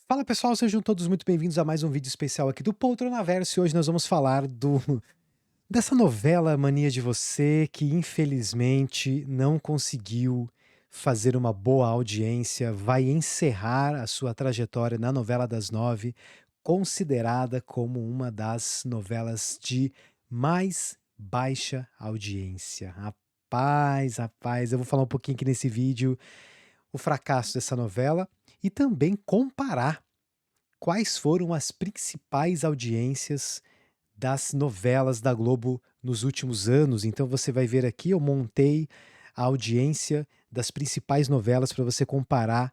Fala pessoal, sejam todos muito bem-vindos a mais um vídeo especial aqui do Poltronaverso e hoje nós vamos falar dessa novela Mania de Você que infelizmente não conseguiu fazer uma boa audiência, vai encerrar a sua trajetória na novela das nove, considerada como uma das novelas de mais baixa audiência. Rapaz, eu vou falar um pouquinho aqui nesse vídeo o fracasso dessa novela e também comparar quais foram as principais audiências das novelas da Globo nos últimos anos. Então você vai ver aqui, eu montei a audiência das principais novelas para você comparar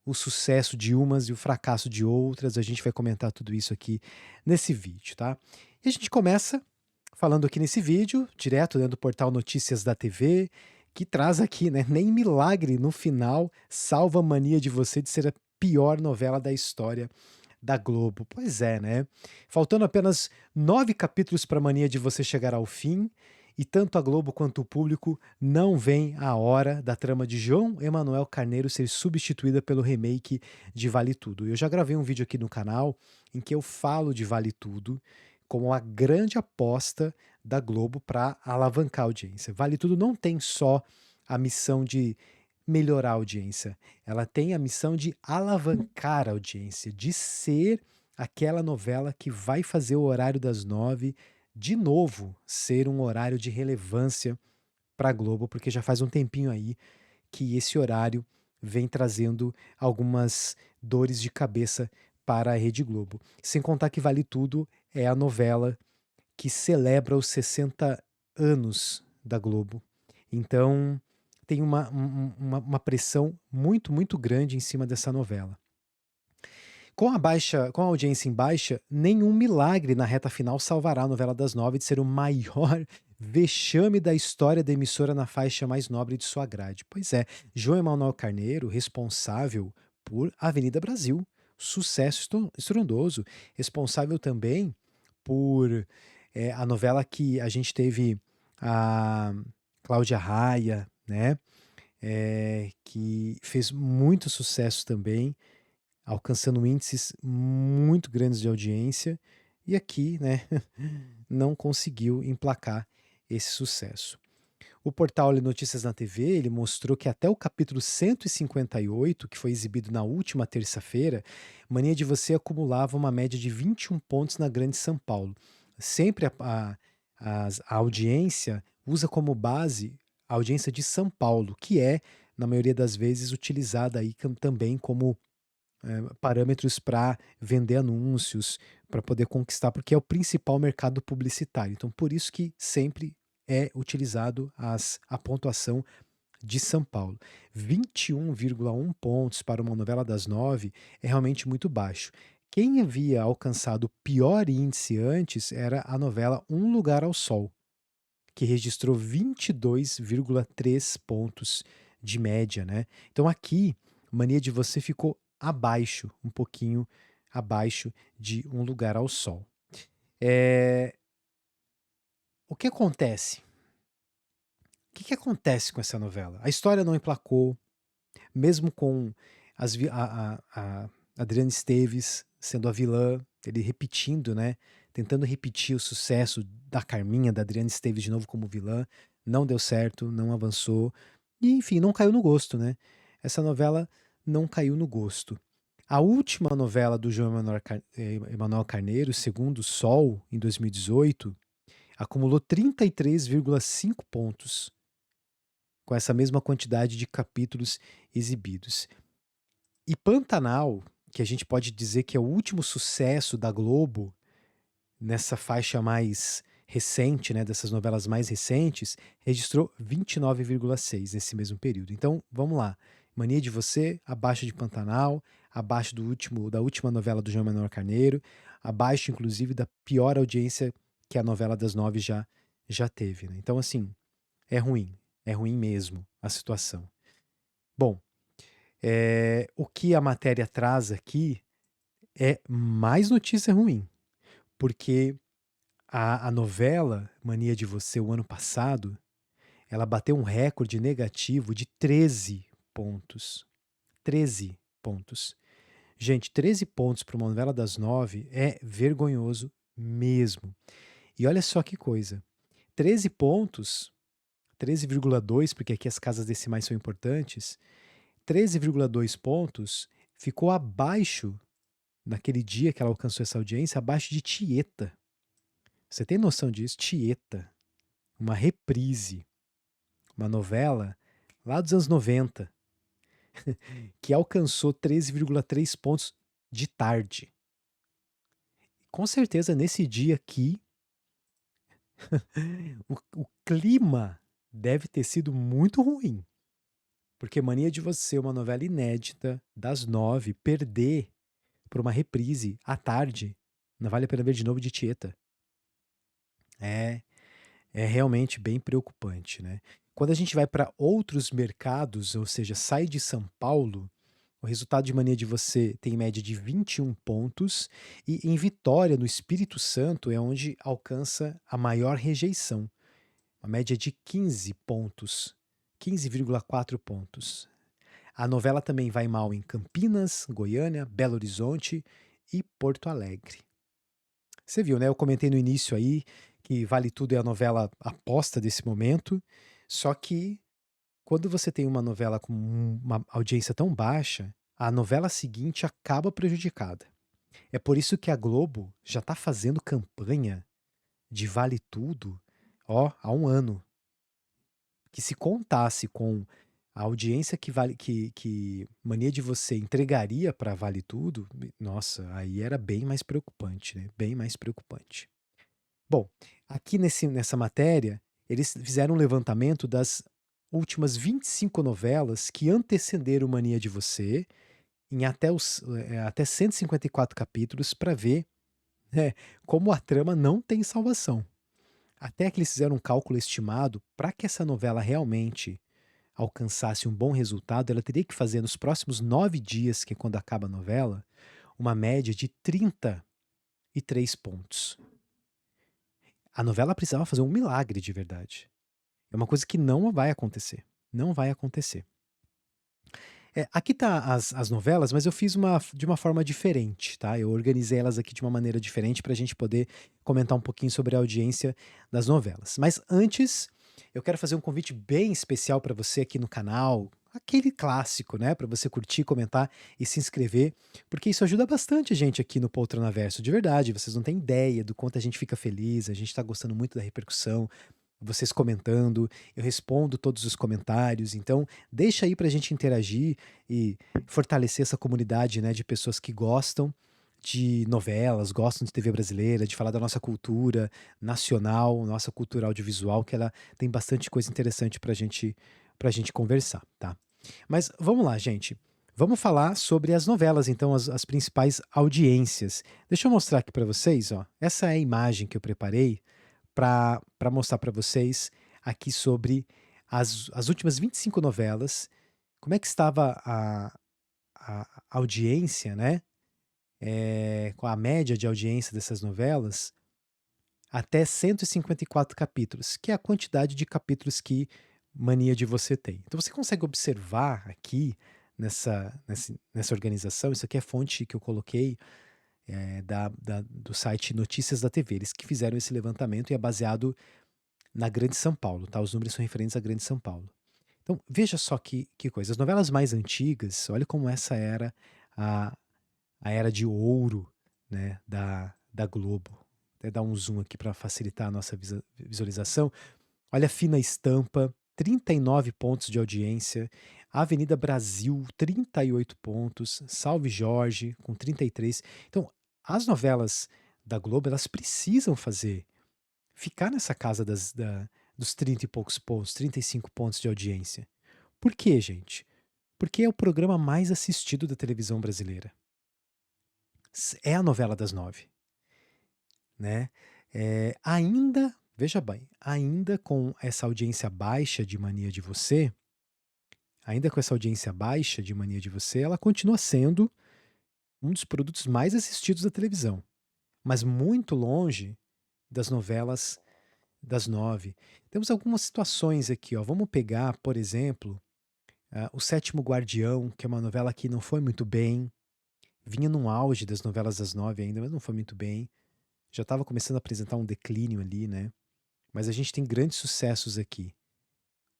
o sucesso de umas e o fracasso de outras. A gente vai comentar tudo isso aqui nesse vídeo, tá? E a gente começa falando aqui nesse vídeo, direto, né, do portal Notícias da TV, que traz aqui, né, nem milagre no final salva a Mania de Você de ser a pior novela da história da Globo. Pois é, né? Faltando apenas 9 capítulos para a Mania de Você chegar ao fim, e tanto a Globo quanto o público não veem a hora da trama de João Emanuel Carneiro ser substituída pelo remake de Vale Tudo. Eu já gravei um vídeo aqui no canal em que eu falo de Vale Tudo como a grande aposta da Globo para alavancar a audiência. Vale Tudo não tem só a missão de melhorar a audiência, ela tem a missão de alavancar a audiência, de ser aquela novela que vai fazer o horário das nove de novo ser um horário de relevância para a Globo, porque já faz um tempinho aí que esse horário vem trazendo algumas dores de cabeça para a Rede Globo. Sem contar que Vale Tudo é a novela que celebra os 60 anos da Globo. Então, tem uma pressão muito, muito grande em cima dessa novela. Com a audiência em baixa, nenhum milagre na reta final salvará a novela das nove de ser o maior vexame da história da emissora na faixa mais nobre de sua grade. Pois é, João Emanuel Carneiro, responsável por Avenida Brasil, sucesso estrondoso, responsável também por a novela que a gente teve a Cláudia Raia, né, que fez muito sucesso também, alcançando índices muito grandes de audiência, e aqui, né, não conseguiu emplacar esse sucesso. O portal Olhe Notícias na TV, ele mostrou que até o capítulo 158, que foi exibido na última terça-feira, Mania de Você acumulava uma média de 21 pontos na Grande São Paulo. Sempre a audiência usa como base a audiência de São Paulo, que é, na maioria das vezes, utilizada aí também como parâmetros para vender anúncios, para poder conquistar, porque é o principal mercado publicitário. Então, por isso que sempre é utilizado a pontuação de São Paulo. 21,1 pontos para uma novela das nove é realmente muito baixo. Quem havia alcançado o pior índice antes era a novela Um Lugar ao Sol, que registrou 22,3 pontos de média, né. Então aqui, Mania de Você ficou abaixo, um pouquinho abaixo de Um Lugar ao Sol. Eh, o que acontece? O que acontece com essa novela? A história não emplacou, mesmo com a Adriana Esteves sendo a vilã, ele repetindo, né, tentando repetir o sucesso da Carminha, da Adriana Esteves de novo como vilã, não deu certo, não avançou, e enfim, não caiu no gosto, né. Essa novela não caiu no gosto. A última novela do João Emanuel Carneiro, Segundo o Sol, em 2018, acumulou 33,5 pontos, com essa mesma quantidade de capítulos exibidos. E Pantanal, que a gente pode dizer que é o último sucesso da Globo nessa faixa mais recente, né, dessas novelas mais recentes, registrou 29,6 nesse mesmo período. Então, vamos lá. Mania de Você, abaixo de Pantanal, abaixo da última novela do João Manuel Carneiro, abaixo inclusive da pior audiência que a novela das nove já teve, né. Então assim, é ruim mesmo a situação. Bom, o que a matéria traz aqui é mais notícia ruim, porque a novela Mania de Você, o ano passado, ela bateu um recorde negativo de 13 pontos. 13 pontos. Gente, 13 pontos para uma novela das 9 é vergonhoso mesmo. E olha só que coisa, 13 pontos, 13,2, porque aqui as casas decimais são importantes, 13,2 pontos ficou abaixo, naquele dia que ela alcançou essa audiência, abaixo de Tieta. Você tem noção disso? Tieta, uma reprise, uma novela lá dos anos 90, que alcançou 13,3 pontos de tarde. Com certeza nesse dia aqui, o clima deve ter sido muito ruim, porque Mania de Você, uma novela inédita, das 9, perder por uma reprise à tarde, não vale a pena ver de novo de Tieta. É, é realmente bem preocupante, né. Quando a gente vai para outros mercados, ou seja, sai de São Paulo, o resultado de Mania de Você tem média de 21 pontos, e em Vitória, no Espírito Santo, é onde alcança a maior rejeição, uma média de 15 pontos, 15,4 pontos. A novela também vai mal em Campinas, Goiânia, Belo Horizonte e Porto Alegre. Você viu, né, eu comentei no início aí que Vale Tudo é a novela aposta desse momento, só que quando você tem uma novela com uma audiência tão baixa, a novela seguinte acaba prejudicada. É por isso que a Globo já está fazendo campanha de Vale Tudo, ó, há um ano. Que se contasse com a audiência que Mania de Você entregaria para Vale Tudo, nossa, aí era bem mais preocupante, né, bem mais preocupante. Bom, aqui nessa matéria, eles fizeram um levantamento das últimas 25 novelas que antecederam Mania de Você, em até 154 capítulos, para ver, né, como a trama não tem salvação. Até que eles fizeram um cálculo estimado, para que essa novela realmente alcançasse um bom resultado, ela teria que fazer nos próximos 9 dias, que é quando acaba a novela, uma média de 33 pontos. A novela precisava fazer um milagre de verdade. É uma coisa que não vai acontecer, não vai acontecer. Aqui tá as novelas, mas eu fiz de uma forma diferente, tá? Eu organizei elas aqui de uma maneira diferente para a gente poder comentar um pouquinho sobre a audiência das novelas. Mas antes, eu quero fazer um convite bem especial para você aqui no canal, aquele clássico, né? Para você curtir, comentar e se inscrever, porque isso ajuda bastante a gente aqui no Poltronaverso, de verdade. Vocês não têm ideia do quanto a gente fica feliz, a gente está gostando muito da repercussão, vocês comentando, eu respondo todos os comentários, então deixa aí pra gente interagir e fortalecer essa comunidade, né, de pessoas que gostam de novelas, gostam de TV brasileira, de falar da nossa cultura nacional, nossa cultura audiovisual, que ela tem bastante coisa interessante pra gente conversar, tá. Mas vamos lá, gente. Vamos falar sobre as novelas, então, as principais audiências. Deixa eu mostrar aqui pra vocês, ó. Essa é a imagem que eu preparei para mostrar para vocês aqui sobre as últimas 25 novelas, como é que estava a audiência, né, com a média de audiência dessas novelas, até 154 capítulos, que é a quantidade de capítulos que Mania de Você tem. Então você consegue observar aqui nessa organização, isso aqui é fonte que eu coloquei, do site Notícias da TV, eles que fizeram esse levantamento e é baseado na Grande São Paulo, tá, os números são referentes à Grande São Paulo. Então, veja só que coisa, as novelas mais antigas, olha como essa era a a era de ouro, né, da Globo. Até dar um zoom aqui para facilitar a nossa visualização. Olha, Fina Estampa, 39 pontos de audiência, Avenida Brasil, 38 pontos, Salve Jorge, com 33. Então, as novelas da Globo, elas precisam ficar nessa casa dos 30 e poucos pontos, 35 pontos de audiência. Por quê, gente? Porque é o programa mais assistido da televisão brasileira. É a novela das 9, né? Ainda, veja bem, ainda com essa audiência baixa de Mania de Você, ainda com essa audiência baixa de Mania de Você, ela continua sendo um dos produtos mais assistidos da televisão, mas muito longe das novelas das 9. Temos algumas situações aqui, ó. Vamos pegar, por exemplo, O Sétimo Guardião, que é uma novela que não foi muito bem. vinha num auge das novelas das 9 ainda, mas não foi muito bem. Já estava começando a apresentar um declínio ali, né, mas a gente tem grandes sucessos aqui.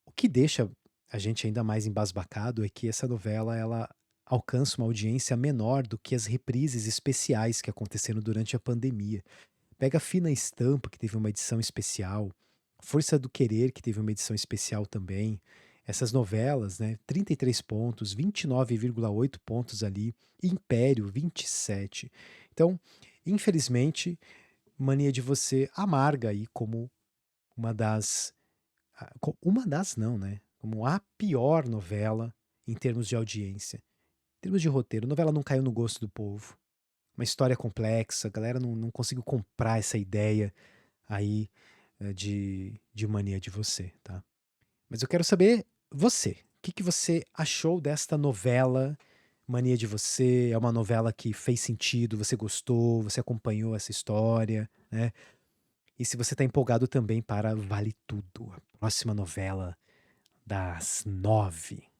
O que deixa a gente ainda mais embasbacado é que essa novela ela alcança uma audiência menor do que as reprises especiais que aconteceram durante a pandemia. Pega Fina Estampa, que teve uma edição especial, Força do Querer, que teve uma edição especial também. Essas novelas, né, 33 pontos, 29,8 pontos ali, Império 27. Então, infelizmente, Mania de Você amarga aí como uma das uma das não, né, como a pior novela em termos de audiência. Em termos de roteiro, a novela não caiu no gosto do povo. Uma história complexa, a galera não conseguiu comprar essa ideia aí, de Mania de Você, tá. Mas eu quero saber você, o que que você achou desta novela Mania de Você? É uma novela que fez sentido, você gostou, você acompanhou essa história, né? E se você tá empolgado também para Vale Tudo, a próxima novela das 9.